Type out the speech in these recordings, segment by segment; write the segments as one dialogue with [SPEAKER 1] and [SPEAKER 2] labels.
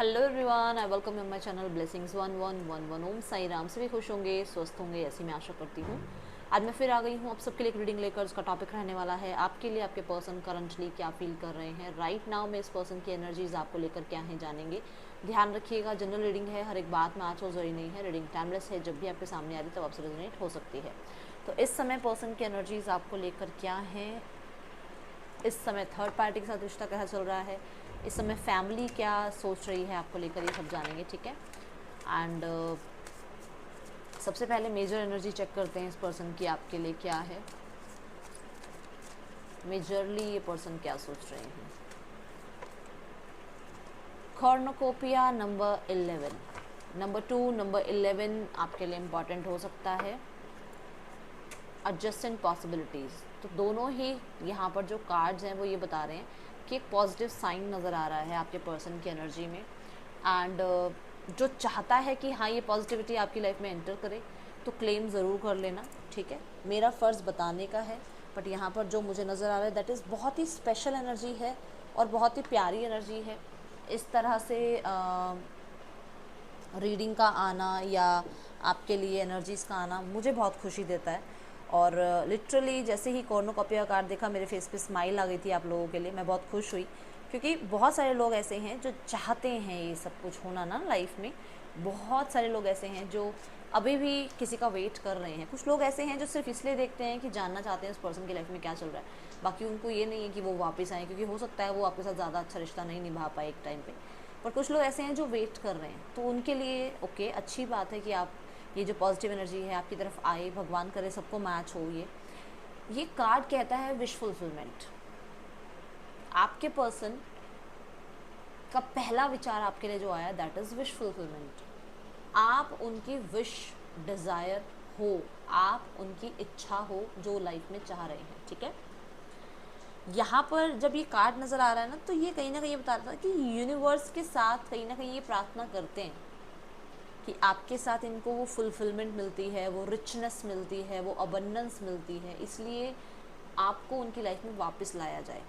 [SPEAKER 1] Hello everyone, I welcome you my channel blessings 1111। ओम साई राम। सभी खुश होंगे, स्वस्थ होंगे, ऐसी मैं आशा करती हूँ। आज मैं फिर आ गई हूँ आप सबके लिए एक रीडिंग लेकर। उसका टॉपिक रहने वाला है आपके लिए आपके पर्सन करंटली क्या फील कर रहे हैं राइट नाउ में। इस पर्सन की एनर्जीज आपको लेकर क्या है जानेंगे। ध्यान रखिएगा, जनरल रीडिंग है, हर एक बात में आज और जरूरी नहीं है। रीडिंग टाइमलेस है, जब भी आपके सामने आ रही तब आपसे रेजोनेट हो सकती है। तो इस समय पर्सन की एनर्जीज आपको लेकर क्या है। इस समय थर्ड पार्टी के साथ रिश्ता कैसा चल रहा है, इस समय फैमिली क्या सोच रही है आपको लेकर, ये सब जानेंगे, ठीक है। एंड सबसे पहले मेजर एनर्जी चेक करते हैं इस पर्सन की आपके लिए क्या है। मेजरली ये पर्सन क्या सोच रहे हैं। कॉर्नोकोपिया नंबर 11, नंबर 2, नंबर 11 आपके लिए इम्पॉर्टेंट हो सकता है। एडजस्टेंट पॉसिबिलिटीज़, तो दोनों ही यहाँ पर जो कार्ड्स हैं वो ये बता रहे हैं कि एक पॉजिटिव साइन नज़र आ रहा है आपके पर्सन की एनर्जी में। एंड जो चाहता है कि हाँ ये पॉजिटिविटी आपकी लाइफ में एंटर करे तो क्लेम ज़रूर कर लेना, ठीक है। मेरा फ़र्ज़ बताने का है, बट यहाँ पर जो मुझे नज़र आ रहा है दैट इज़ बहुत ही स्पेशल एनर्जी है और बहुत ही प्यारी एनर्जी है। इस तरह से रीडिंग का आना या आपके लिए एनर्जीज़ का आना मुझे बहुत खुशी देता है। और लिटरली जैसे ही कॉर्नोकॉपिया कार्ड देखा मेरे फेस पे स्माइल आ गई थी आप लोगों के लिए। मैं बहुत खुश हुई क्योंकि बहुत सारे लोग ऐसे हैं जो चाहते हैं ये सब कुछ होना ना लाइफ में। बहुत सारे लोग ऐसे हैं जो अभी भी किसी का वेट कर रहे हैं। कुछ लोग ऐसे हैं जो सिर्फ इसलिए देखते हैं कि जानना चाहते हैं उस पर्सन की लाइफ में क्या चल रहा है, बाकी उनको ये नहीं है कि वो वापस आए, क्योंकि हो सकता है वो आपके साथ ज़्यादा अच्छा रिश्ता नहीं निभा पाए एक टाइम पे। पर कुछ लोग ऐसे हैं जो वेट कर रहे हैं, तो उनके लिए ओके अच्छी बात है कि आप ये जो पॉजिटिव एनर्जी है आपकी तरफ आए। भगवान करे सबको मैच हो। ये कार्ड कहता है विश फुलफिलमेंट। आपके पर्सन का पहला विचार आपके लिए जो आया दैट इज़ विश फुलफिलमेंट। आप उनकी विश डिज़ायर हो, आप उनकी इच्छा हो जो लाइफ में चाह रहे हैं, ठीक है। यहाँ पर जब ये कार्ड नज़र आ रहा है तो ये कहीं ना कहीं ये बता रहा था कि यूनिवर्स के साथ कहीं ना कहीं ये प्रार्थना करते हैं कि आपके साथ इनको वो फुलफिलमेंट मिलती है, वो रिचनेस मिलती है, वो अबंडेंस मिलती है, इसलिए आपको उनकी लाइफ में वापस लाया जाए।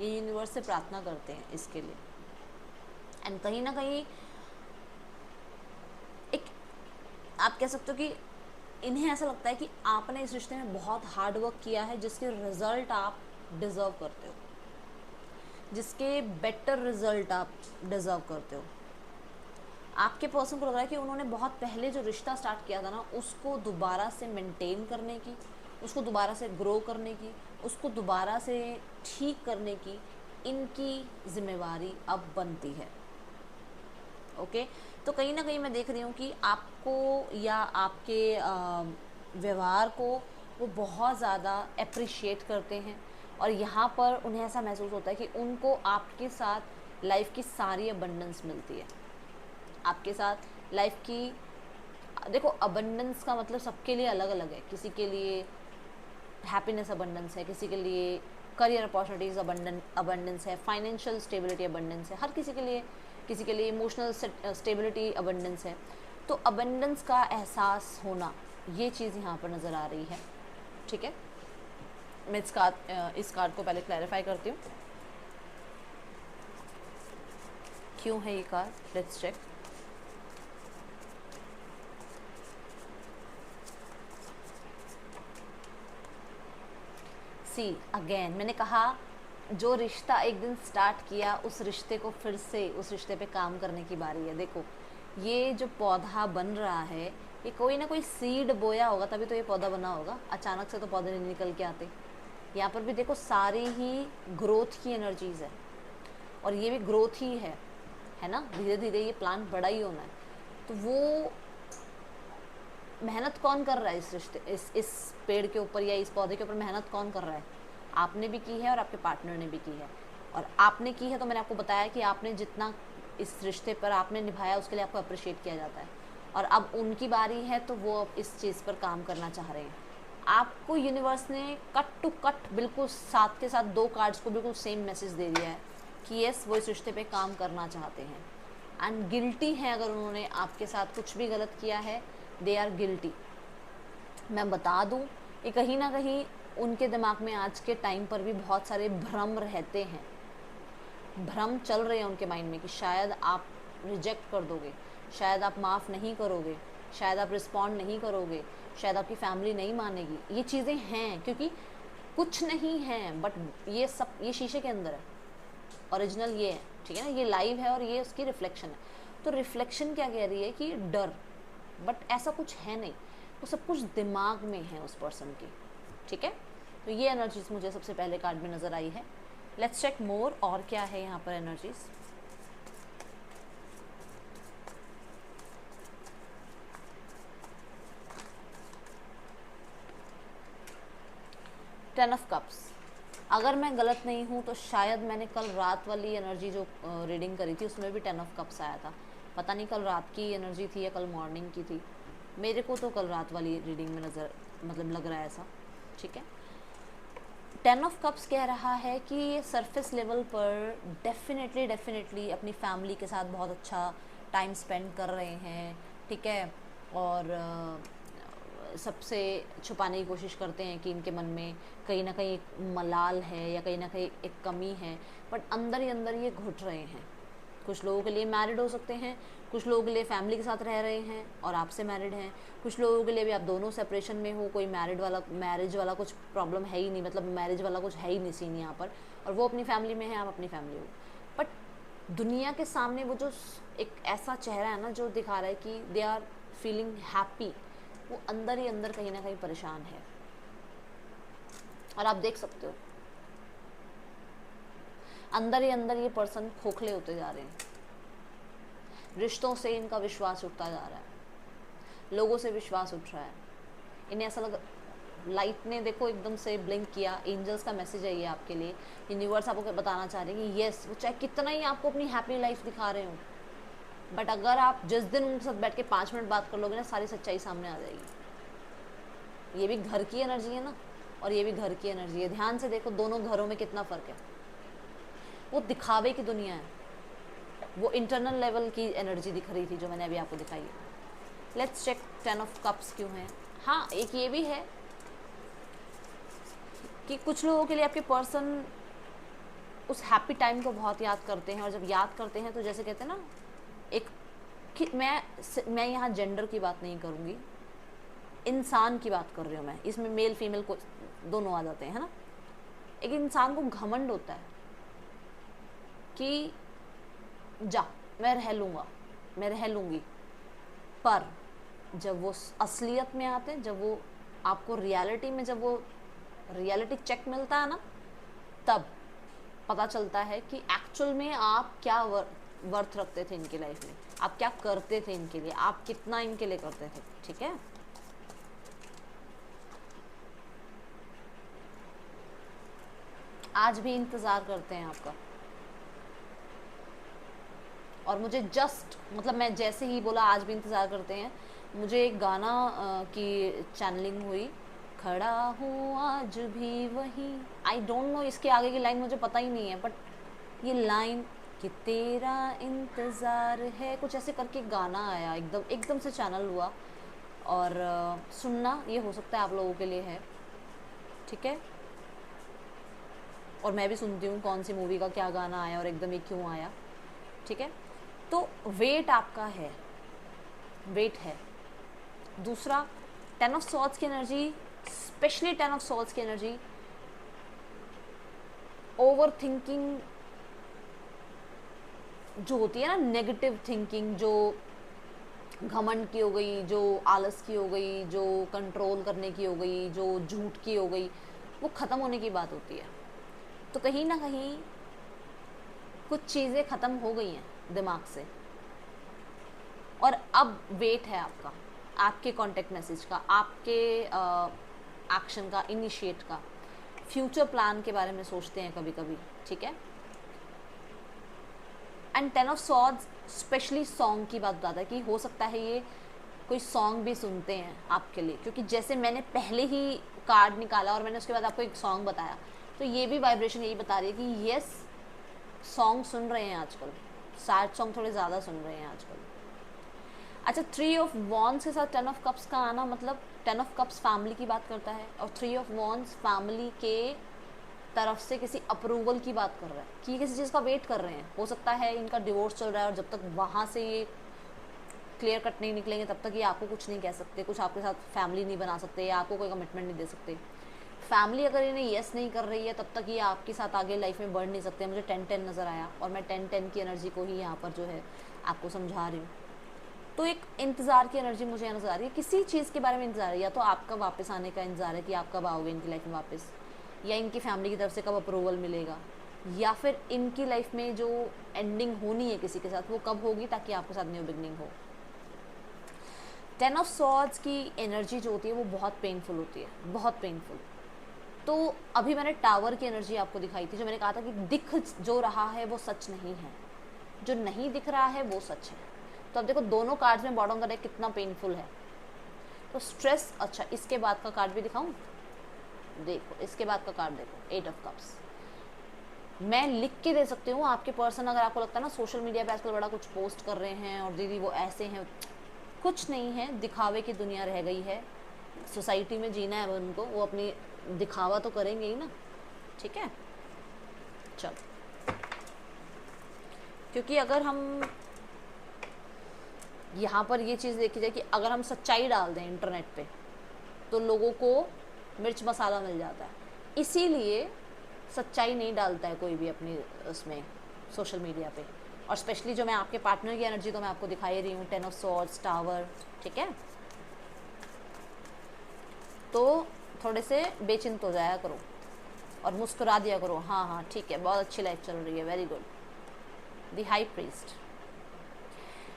[SPEAKER 1] ये यूनिवर्स से प्रार्थना करते हैं इसके लिए। एंड कहीं ना कहीं एक आप कह सकते हो कि इन्हें ऐसा लगता है कि आपने इस रिश्ते में बहुत हार्ड वर्क किया है जिसके रिजल्ट आप डिज़र्व करते हो, जिसके बेटर रिजल्ट आप डिज़र्व करते हो। आपके पर्सन को लग रहा है कि उन्होंने बहुत पहले जो रिश्ता स्टार्ट किया था ना उसको दोबारा से मेंटेन करने की, उसको दोबारा से ग्रो करने की, उसको दोबारा से ठीक करने की इनकी जिम्मेवारी अब बनती है। ओके, तो कहीं ना कहीं मैं देख रही हूँ कि आपको या आपके व्यवहार को वो बहुत ज़्यादा अप्रिशिएट करते हैं। और यहाँ पर उन्हें ऐसा महसूस होता है कि उनको आपके साथ लाइफ की सारी अबंडेंस मिलती है। आपके साथ लाइफ की, देखो अबंडेंस का मतलब सबके लिए अलग अलग है। किसी के लिए हैप्पीनेस अबंडेंस है, किसी के लिए करियर अपॉर्चुनिटीज़ अबंडेंस है, फाइनेंशियल स्टेबिलिटी अबंडेंस है हर किसी के लिए, किसी के लिए इमोशनल स्टेबिलिटी अबंडेंस है। तो अबंडेंस का एहसास होना ये चीज़ यहाँ पर नज़र आ रही है, ठीक है। मैं इस कार्ड को पहले क्लैरिफाई करती हूँ क्यों है ये card. Let's check. See again, मैंने कहा जो रिश्ता एक दिन स्टार्ट किया उस रिश्ते को फिर से उस रिश्ते पे काम करने की बारी है। देखो ये जो पौधा बन रहा है ये कोई ना कोई सीड बोया होगा तभी तो ये पौधा बना होगा। अचानक से तो पौधे नहीं निकल के आते। यहाँ पर भी देखो सारी ही ग्रोथ की एनर्जीज है और ये भी ग्रोथ ही है ना। धीरे धीरे ये प्लांट बड़ा ही होना है। तो वो मेहनत कौन कर रहा है इस रिश्ते इस पेड़ के ऊपर या इस पौधे के ऊपर मेहनत कौन कर रहा है। आपने भी की है और आपके पार्टनर ने भी की है। और आपने की है तो मैंने आपको बताया कि आपने जितना इस रिश्ते पर आपने निभाया उसके लिए आपको अप्रिशिएट किया जाता है। और अब उनकी बारी है तो वो अब इस चीज़ पर काम करना चाह रहे हैं। आपको यूनिवर्स ने कट टू कट बिल्कुल साथ के साथ दो कार्ड्स को बिल्कुल सेम मैसेज दे दिया है कि यस वो इस रिश्ते पे काम करना चाहते हैं एंड गिल्टी है। अगर उन्होंने आपके साथ कुछ भी गलत किया है दे आर गिल्टी। मैं बता दूं कि कहीं ना कहीं उनके दिमाग में आज के टाइम पर भी बहुत सारे भ्रम रहते हैं, भ्रम चल रहे हैं उनके माइंड में कि शायद आप रिजेक्ट कर दोगे, शायद आप माफ़ नहीं करोगे, शायद आप रिस्पॉन्ड नहीं करोगे, शायद आपकी फैमिली नहीं मानेगी। ये चीज़ें हैं क्योंकि कुछ नहीं है, बट ये सब ये शीशे के अंदर है, ओरिजिनल ये है, ठीक है ना, ये लाइव है और ये उसकी रिफ्लेक्शन है। तो रिफ्लेक्शन क्या कह रही है कि डर, बट ऐसा कुछ है नहीं, वो सब कुछ दिमाग में है उस पर्सन की, ठीक है। तो ये एनर्जीज मुझे सबसे पहले कार्ड में नज़र आई है। लेट्स चेक मोर, और क्या है यहाँ पर एनर्जीज। Ten of cups. अगर मैं गलत नहीं हूँ तो शायद मैंने कल रात वाली एनर्जी जो रीडिंग करी थी उसमें भी टेन ऑफ कप्स आया था। पता नहीं कल रात की एनर्जी थी या कल मॉर्निंग की थी, मेरे को तो कल रात वाली रीडिंग में नज़र मतलब लग रहा है ऐसा, ठीक है। टेन ऑफ कप्स कह रहा है कि ये सरफेस लेवल पर डेफिनेटली अपनी फैमिली के साथ बहुत अच्छा टाइम स्पेंड कर रहे हैं, ठीक है, और सबसे छुपाने की कोशिश करते हैं कि इनके मन में कहीं ना कहीं एक मलाल है या कहीं ना कहीं एक कमी है, बट अंदर ही अंदर ये घुट रहे हैं। कुछ लोगों के लिए मैरिड हो सकते हैं, कुछ लोगों के लिए फैमिली के साथ रह रहे हैं और आपसे मैरिड हैं, कुछ लोगों के लिए भी आप दोनों सेपरेशन में हो, कोई मैरिज वाला कुछ प्रॉब्लम है ही नहीं, मतलब मैरिज वाला कुछ है ही नहीं सीन यहाँ पर, और वो अपनी फैमिली में है, आप अपनी फैमिली हो। बट दुनिया के सामने वो जो एक ऐसा चेहरा है ना जो दिखा रहा है कि दे आर फीलिंग हैप्पी, वो अंदर ही अंदर कहीं ना कहीं परेशान है। और आप देख सकते हो अंदर ही अंदर ये पर्सन खोखले होते जा रहे हैं, रिश्तों से इनका विश्वास उठता जा रहा है, लोगों से विश्वास उठ रहा है, इन्हें ऐसा लग, लाइट ने देखो एकदम से ब्लिंक किया, एंजल्स का मैसेज है ये आपके लिए, यूनिवर्स आपको बताना चाह रहे हैं कि येस, वो चाहे कितना ही आपको अपनी हैप्पी लाइफ दिखा रहे हो, बट अगर आप जिस दिन उनके साथ बैठ के 5 मिनट बात कर लोगे ना, सारी सच्चाई सामने आ जाएगी। ये भी घर की एनर्जी है ना, और ये भी घर की एनर्जी है, ध्यान से देखो दोनों घरों में कितना फ़र्क है। वो दिखावे की दुनिया है, वो इंटरनल लेवल की एनर्जी दिख रही थी जो मैंने अभी आपको दिखाई है। Let's check ten of cups क्यों है। हाँ, एक ये भी है कि कुछ लोगों के लिए आपके पर्सन उस हैप्पी टाइम को बहुत याद करते हैं, और जब याद करते हैं तो जैसे कहते हैं ना, एक कि मैं यहाँ जेंडर की बात नहीं करूँगी, इंसान की बात कर रही हूँ मैं, इसमें मेल फीमेल को दोनों आ जाते हैं, है ना। एक इंसान को घमंड होता है कि जा, मैं रह लूँगा, मैं रह लूँगी, पर जब वो असलियत में आते हैं, जब वो आपको रियलिटी में, जब वो रियलिटी चेक मिलता है ना, तब पता चलता है कि एक्चुअल में आप क्या वर्थ रखते थे इनकी लाइफ में, आप क्या करते थे इनके लिए, आप कितना इनके लिए करते थे, ठीक है। आज भी इंतज़ार करते हैं आपका, और मुझे जस्ट मतलब मैं जैसे ही बोला आज भी इंतज़ार करते हैं, मुझे एक गाना की चैनलिंग हुई, खड़ा हूँ आज भी वही, आई डोंट नो इसके आगे की लाइन मुझे पता ही नहीं है, बट ये लाइन कि तेरा इंतज़ार है, कुछ ऐसे करके गाना आया, एकदम से चैनल हुआ, और सुनना ये हो सकता है आप लोगों के लिए है, ठीक है। और मैं भी सुनती हूँ कौन सी मूवी का क्या गाना आया और एकदम ही क्यों आया, ठीक है। तो वेट आपका है, वेट है। दूसरा, टेन ऑफ सॉर्ड्स की energy, specially ten of swords की एनर्जी, ओवर थिंकिंग जो होती है ना, नेगेटिव थिंकिंग, जो घमंड की हो गई, जो आलस की हो गई, जो कंट्रोल करने की हो गई, जो झूठ की हो गई, वो ख़त्म होने की बात होती है। तो कहीं ना कहीं कुछ चीज़ें ख़त्म हो गई हैं दिमाग से, और अब वेट है आपका, आपके कांटेक्ट मैसेज का, आपके एक्शन का, इनिशिएट का, फ्यूचर प्लान के बारे में सोचते हैं कभी कभी, ठीक है। And ten of swords specially song की बात बताता है कि हो सकता है ये कोई सॉन्ग भी सुनते हैं आपके लिए, क्योंकि जैसे मैंने पहले ही कार्ड निकाला और मैंने उसके बाद आपको एक सॉन्ग बताया, तो ये भी वाइब्रेशन यही बता रही है कि येस, सॉन्ग सुन रहे हैं आजकल, सैड सॉन्ग थोड़े ज़्यादा सुन रहे हैं आजकल। अच्छा, 3 ऑफ वॉन्ड्स के साथ 10 ऑफ कप्स का आना, मतलब 10 ऑफ कप्स फैमिली की बात करता है, और 3 ऑफ वॉन्ड्स फैमिली के तरफ से किसी अप्रूवल की बात कर रहे हैं, कि किसी चीज़ का वेट कर रहे हैं। हो सकता है इनका डिवोर्स चल रहा है और जब तक वहाँ से ये क्लियर कट नहीं निकलेंगे तब तक ये आपको कुछ नहीं कह सकते, कुछ आपके साथ फैमिली नहीं बना सकते या आपको कोई कमिटमेंट नहीं दे सकते। फैमिली अगर इन्हें येस नहीं कर रही है तब तक ये आपके साथ आगे लाइफ में बढ़ नहीं सकते। मुझे 10-10 नज़र आया और मैं 10-10 की एनर्जी को ही यहाँ पर जो है आपको समझा रही हूँ। तो एक इंतज़ार की एनर्जी मुझे यहाँ नज़र आ रही है, किसी चीज़ के बारे में इंतज़ार है, या तो आपका वापस आने का इंतज़ार है कि आप कब आओगे इनकी लाइफ में वापस, या इनकी फैमिली की तरफ से कब अप्रूवल मिलेगा, या फिर इनकी लाइफ में जो एंडिंग होनी है किसी के साथ वो कब होगी ताकि आपके साथ न्यू बिगनिंग हो। 10 ऑफ सॉर्ड्स की एनर्जी जो होती है वो बहुत पेनफुल होती है, बहुत पेनफुल। तो अभी मैंने टावर की एनर्जी आपको दिखाई थी, जो मैंने कहा था कि दिख जो रहा है वो सच नहीं है, जो नहीं दिख रहा है वो सच है। तो अब देखो दोनों कार्ड्स में बॉटम कर कितना पेनफुल है। तो स्ट्रेस, अच्छा इसके बाद का कार्ड भी दिखाऊं, देखो इसके बाद का कार्ड देखो, 8 ऑफ कप्स। मैं लिख के दे सकती हूँ, आपके पर्सन अगर आपको लगता है ना सोशल मीडिया पे आजकल बड़ा कुछ पोस्ट कर रहे हैं और दीदी वो ऐसे हैं, कुछ नहीं है, दिखावे की दुनिया रह गई है। सोसाइटी में जीना है उनको, वो अपनी दिखावा तो करेंगे ही ना, ठीक है। चलो, क्योंकि अगर हम यहाँ पर ये चीज़ देखी जाए कि अगर हम सच्चाई डाल दें इंटरनेट पे तो लोगों को मिर्च मसाला मिल जाता है, इसीलिए सच्चाई नहीं डालता है कोई भी अपनी उसमें सोशल मीडिया पे। और स्पेशली जो मैं आपके पार्टनर की एनर्जी तो मैं आपको दिखाई रही हूँ, 10 ऑफ सॉर्ड्स, टावर, ठीक है। तो थोड़े से बेचिंत हो जाया करो और मुस्कुरा दिया करो, हाँ हाँ ठीक है, बहुत अच्छी लाइफ चल रही है, very good. The high priest,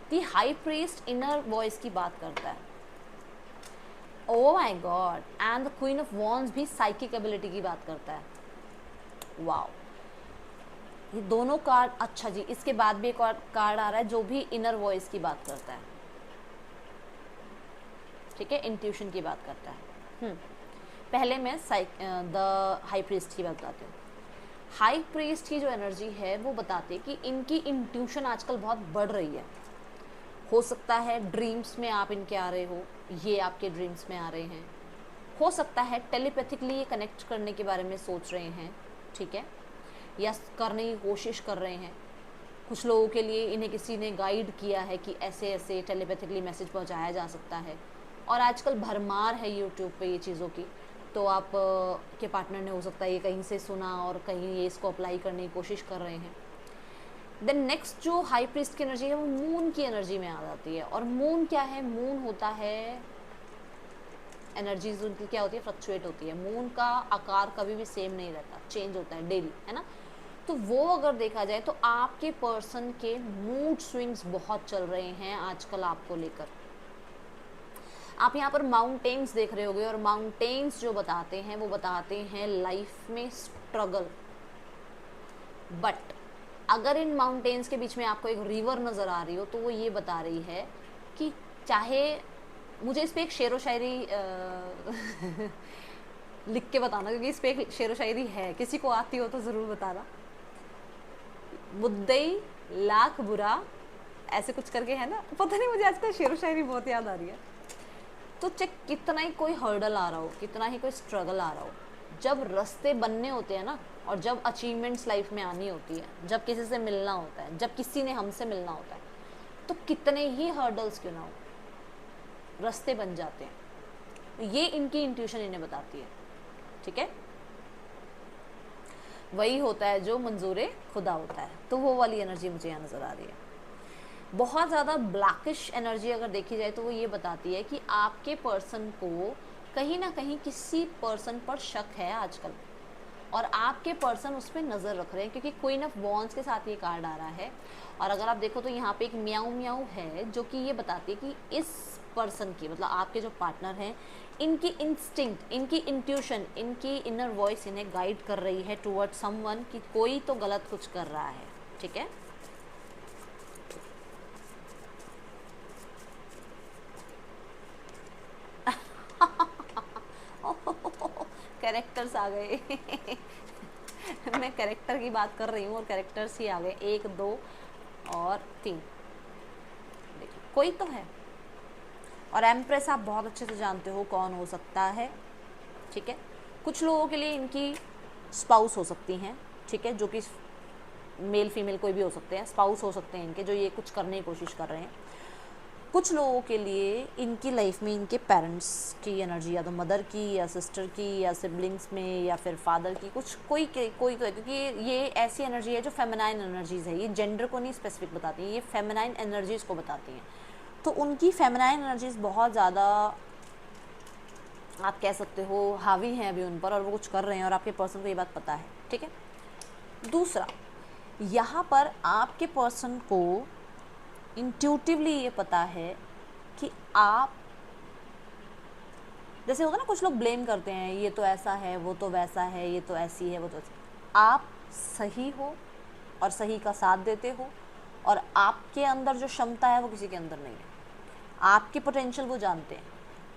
[SPEAKER 1] the high priest inner voice की बात करता है। Oh my God, and the queen of wands भी साइकिक एबिलिटी की बात करता है। वाओ, ये दोनों कार्ड, अच्छा जी इसके बाद भी एक और कार्ड आ रहा है जो भी इनर वॉइस की बात करता है, ठीक है, इंट्यूशन की बात करता है। पहले मैं द हाई प्रीस्ट की बात बताती हूँ। हाई प्रीस्ट की जो एनर्जी है वो बताती है कि इनकी इंट्यूशन आजकल बहुत बढ़ रही है। हो सकता है ड्रीम्स में आप इनके आ रहे हो, ये आपके ड्रीम्स में आ रहे हैं। हो सकता है टेलीपैथिकली ये कनेक्ट करने के बारे में सोच रहे हैं, ठीक है, या करने की कोशिश कर रहे हैं। कुछ लोगों के लिए इन्हें किसी ने गाइड किया है कि ऐसे ऐसे टेलीपैथिकली मैसेज पहुंचाया जा सकता है। और आजकल भरमार है यूट्यूब पे ये चीज़ों की, तो आप के पार्टनर ने हो सकता है ये कहीं से सुना और कहीं ये इसको अप्लाई करने की कोशिश कर रहे हैं। देन नेक्स्ट जो हाई प्रीस्ट की एनर्जी है वो मून की एनर्जी में आ जाती है। और मून क्या है, मून होता है एनर्जीज उनकी क्या होती है, फ्लक्चुएट होती है। मून का आकार कभी भी सेम नहीं रहता, चेंज होता है डेली, है ना। तो वो अगर देखा जाए तो आपके पर्सन के मूड स्विंग्स बहुत चल रहे हैं आजकल आपको लेकर। आप यहाँ पर माउंटेन्स देख रहे होगे और माउंटेन्स जो बताते हैं वो बताते हैं लाइफ में स्ट्रगल। बट अगर इन माउंटेन्स के बीच में आपको एक रिवर नज़र आ रही हो तो वो ये बता रही है कि चाहे, मुझे इस पर एक शेरो शायरी लिख के बताना, क्योंकि इस पर एक शेरो शायरी है, किसी को आती हो तो ज़रूर बताना। मुद्दई लाख बुरा, ऐसे कुछ करके है ना, पता नहीं, मुझे आजकल शेरो शायरी बहुत याद आ रही है। तो चाहे कितना ही कोई हर्डल आ रहा हो, कितना ही कोई स्ट्रगल आ रहा हो, जब रास्ते बनने होते हैं ना, और जब अचीवमेंट्स लाइफ में आनी होती है, जब किसी से मिलना होता है, जब किसी ने हमसे मिलना होता है, तो कितने ही हर्डल्स क्यों ना हो, रास्ते बन जाते हैं। ये इनकी इंट्यूशन इन्हें बताती है, ठीक है। वही होता है जो मंजूरे खुदा होता है। तो वो वाली एनर्जी मुझे यहाँ नज़र आ रही है। बहुत ज़्यादा ब्लैकिश एनर्जी अगर देखी जाए तो वो ये बताती है कि आपके पर्सन को कहीं ना कहीं किसी पर्सन पर शक है आजकल, और आपके पर्सन उस पर नज़र रख रहे हैं, क्योंकि क्वीन ऑफ वॉन्ड्स के साथ ये कार्ड आ रहा है। और अगर आप देखो तो यहाँ पे एक म्याऊ म्याऊ है जो कि ये बताती है कि इस पर्सन की, मतलब आपके जो पार्टनर हैं, इनकी इंस्टिंक्ट, इनकी इंट्यूशन, इनकी इनर वॉइस इन्हें गाइड कर रही है टुवर्ड्स समवन कि कोई तो गलत कुछ कर रहा है, ठीक है। कैरेक्टर्स आ गए मैं कैरेक्टर की बात कर रही हूँ और कैरेक्टर्स ही आ गए, 1 2 और 3। देखिए कोई तो है। और एम्प्रेस आप बहुत अच्छे से जानते हो कौन हो सकता है, ठीक है। कुछ लोगों के लिए इनकी स्पाउस हो सकती हैं, ठीक है, जो कि मेल फीमेल कोई भी हो सकते हैं, स्पाउस हो सकते हैं इनके, जो ये कुछ करने की कोशिश कर रहे हैं। कुछ लोगों के लिए इनकी लाइफ में इनके पेरेंट्स की एनर्जी, या तो मदर की या सिस्टर की या सिबलिंग्स में या फिर फादर की, कुछ कोई क्योंकि ये ऐसी एनर्जी है जो फेमिनाइन एनर्जीज़ है, ये जेंडर को नहीं स्पेसिफिक बताती हैं, ये फेमिनाइन एनर्जीज़ को बताती हैं। तो उनकी फेमिनाइन एनर्जीज़ बहुत ज़्यादा, आप कह सकते हो, हावी हैं अभी उन पर, और वो कुछ कर रहे हैं और आपके पर्सन को ये बात पता है, ठीक है। दूसरा, यहाँ पर आपके पर्सन को इंट्यूटिवली ये पता है कि आप, जैसे होता है ना, कुछ लोग ब्लेम करते हैं, ये तो ऐसा है, वो तो वैसा है, ये तो ऐसी है, वो तो ऐसी। आप सही हो और सही का साथ देते हो, और आपके अंदर जो क्षमता है वो किसी के अंदर नहीं है। आपकी पोटेंशियल वो जानते हैं,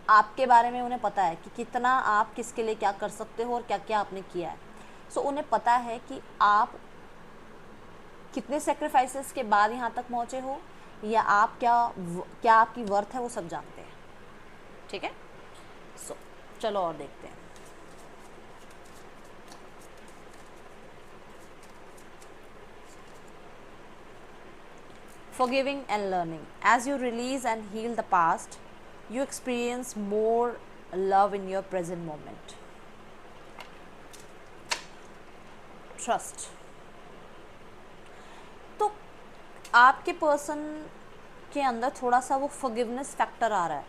[SPEAKER 1] आपके बारे में उन्हें पता है कि कितना आप किसके लिए क्या कर सकते हो और क्या क्या आपने किया है। सो उन्हें पता है कि आप कितने सेक्रीफाइसेस के बाद यहाँ तक पहुँचे हो, या आप क्या आपकी वर्थ है, वो सब जानते हैं, ठीक है। सो चलो और देखते हैं। Forgiving and learning. As you release and heal the past, you experience more love in your present moment. Trust. तो आपके पर्सन के अंदर थोड़ा सा वो फॉरगिवनेस फैक्टर आ रहा है,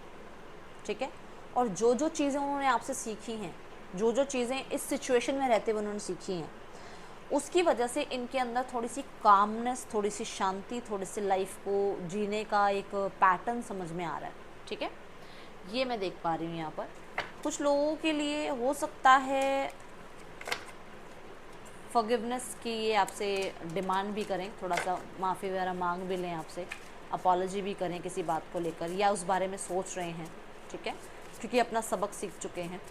[SPEAKER 1] ठीक है। और जो जो चीज़ें उन्होंने आपसे सीखी हैं, जो जो चीज़ें इस सिचुएशन में रहते हुए उन्होंने सीखी हैं, उसकी वजह से इनके अंदर थोड़ी सी कामनेस, थोड़ी सी शांति, थोड़ी सी लाइफ को जीने का एक पैटर्न समझ में आ रहा है, ठीक है। ये मैं देख पा रही हूँ यहाँ पर। कुछ लोगों के लिए हो सकता है फॉरगिवनेस की ये आपसे डिमांड भी करें, थोड़ा सा माफ़ी वगैरह मांग भी लें आपसे, अपॉलॉजी भी करें किसी बात को लेकर, या उस बारे में सोच रहे हैं, ठीक है, क्योंकि अपना सबक सीख चुके हैं।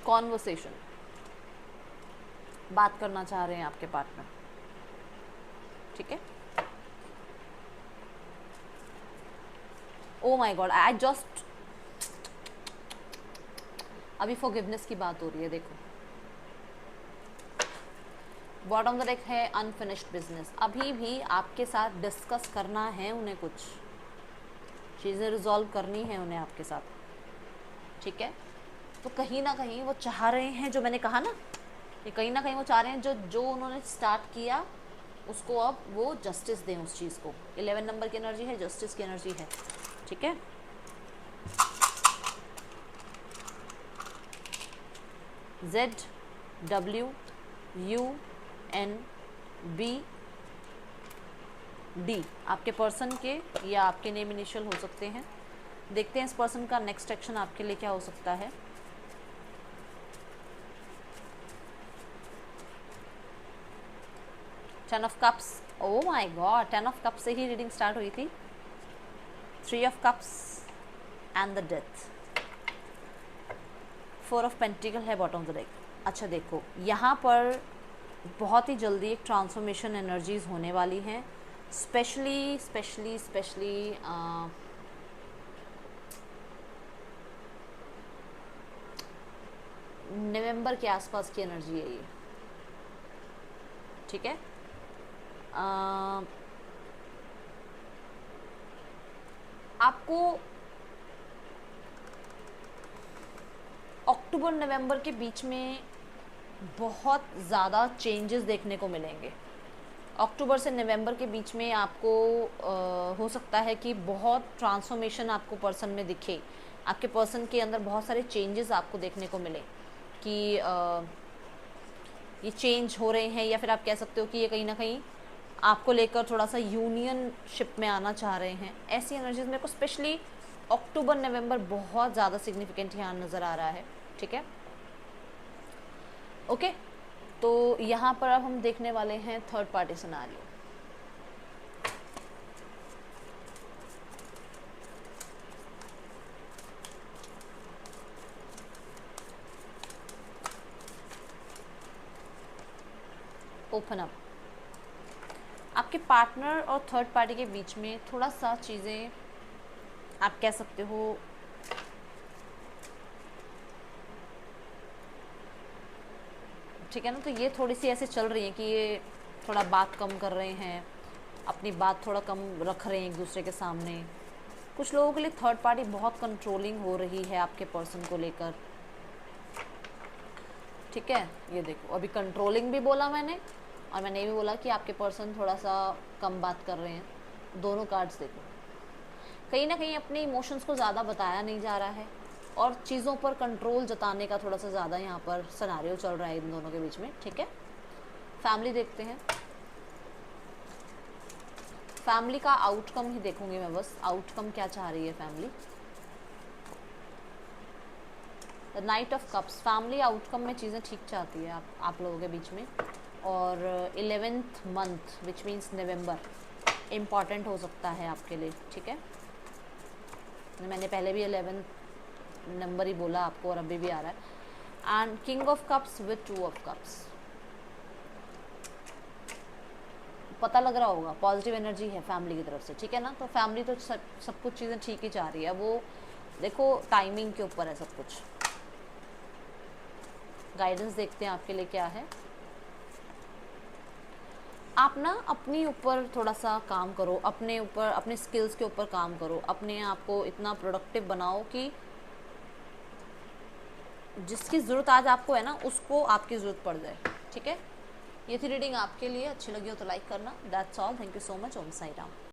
[SPEAKER 1] कॉन्वर्सेशन, बात करना चाह रहे हैं आपके पार्टनर, ठीक है। Oh my God, I just, अभी फॉरगिवनेस की बात हो रही है, देखो बॉटम द डेक है अनफिनिश्ड बिजनेस। अभी भी आपके साथ डिस्कस करना है उन्हें, कुछ चीज़ें रिजॉल्व करनी है उन्हें आपके साथ, ठीक है। तो कहीं ना कहीं वो चाह रहे हैं, जो मैंने कहा ना, ये कहीं ना कहीं वो चाह रहे हैं जो जो उन्होंने स्टार्ट किया उसको अब वो जस्टिस दें उस चीज़ को। 11 नंबर की एनर्जी है, जस्टिस की एनर्जी है, ठीक है। ZWUNBD आपके पर्सन के या आपके नेम इनिशियल हो सकते हैं। देखते हैं इस पर्सन का नेक्स्ट एक्शन आपके लिए क्या हो सकता है। Ten of cups, oh my God, 10 of cups से ही रीडिंग स्टार्ट हुई थी। 3 of cups and the death. 4 of pentacle है बॉटम ऑफ द डेक। अच्छा देखो, यहाँ पर बहुत ही जल्दी एक ट्रांसफॉर्मेशन एनर्जीज होने वाली हैं, स्पेशली नवंबर के आसपास की एनर्जी है ये, ठीक है। आपको अक्टूबर नवंबर के बीच में बहुत ज़्यादा चेंजेस देखने को मिलेंगे। अक्टूबर से नवंबर के बीच में आपको हो सकता है कि बहुत ट्रांसफॉर्मेशन आपको पर्सन में दिखे, आपके पर्सन के अंदर बहुत सारे चेंजेस आपको देखने को मिले कि ये चेंज हो रहे हैं, या फिर आप कह सकते हो कि ये कहीं ना कहीं आपको लेकर थोड़ा सा यूनियनशिप में आना चाह रहे हैं। ऐसी एनर्जीज मेरे को स्पेशली अक्टूबर नवंबर बहुत ज़्यादा सिग्निफिकेंट यहाँ नज़र आ रहा है, ठीक है। ओके, तो यहाँ पर अब हम देखने वाले हैं third party scenario. Open up. आपके पार्टनर और थर्ड पार्टी के बीच में थोड़ा सा चीज़ें आप कह सकते हो ठीक है ना। तो ये थोड़ी सी ऐसे चल रही है कि ये थोड़ा बात कम कर रहे हैं, अपनी बात थोड़ा कम रख रहे हैं एक दूसरे के सामने। कुछ लोगों के लिए थर्ड पार्टी बहुत कंट्रोलिंग हो रही है आपके पर्सन को लेकर, ठीक है। ये देखो, अभी कंट्रोलिंग भी बोला मैंने, और मैंने ये भी बोला कि आपके पर्सन थोड़ा सा कम बात कर रहे हैं। दोनों कार्ड्स देखो, कहीं ना कहीं अपने इमोशंस को ज़्यादा बताया नहीं जा रहा है, और चीज़ों पर कंट्रोल जताने का थोड़ा सा ज़्यादा यहाँ पर सिनेरियो चल रहा है इन दोनों के बीच में, ठीक है। फैमिली देखते हैं। फैमिली का आउटकम ही देखूंगी मैं, बस आउटकम क्या चाह रही है family. The night of cups, family outcome में चीज़ें ठीक चाहती है आप लोगों के बीच में। और 11th month which means November important हो सकता है आपके लिए, ठीक है। मैंने पहले भी 11 नंबर ही बोला आपको, और अभी भी आ रहा है। And king of cups with 2 of cups, पता लग रहा होगा पॉजिटिव एनर्जी है फैमिली की तरफ से, ठीक है ना। तो फैमिली तो सब कुछ चीज़ें ठीक ही चाह रही है। वो देखो टाइमिंग के ऊपर है सब कुछ। गाइडेंस देखते हैं आपके लिए क्या है। आप ना अपने ऊपर थोड़ा सा काम करो, अपने ऊपर, अपने स्किल्स के ऊपर काम करो, अपने आप को इतना प्रोडक्टिव बनाओ कि जिसकी ज़रूरत आज आपको है ना, उसको आपकी ज़रूरत पड़ जाए, ठीक है। ये थी रीडिंग आपके लिए। अच्छी लगी हो तो लाइक करना। That's all, thank you so much. Om Sai Ram.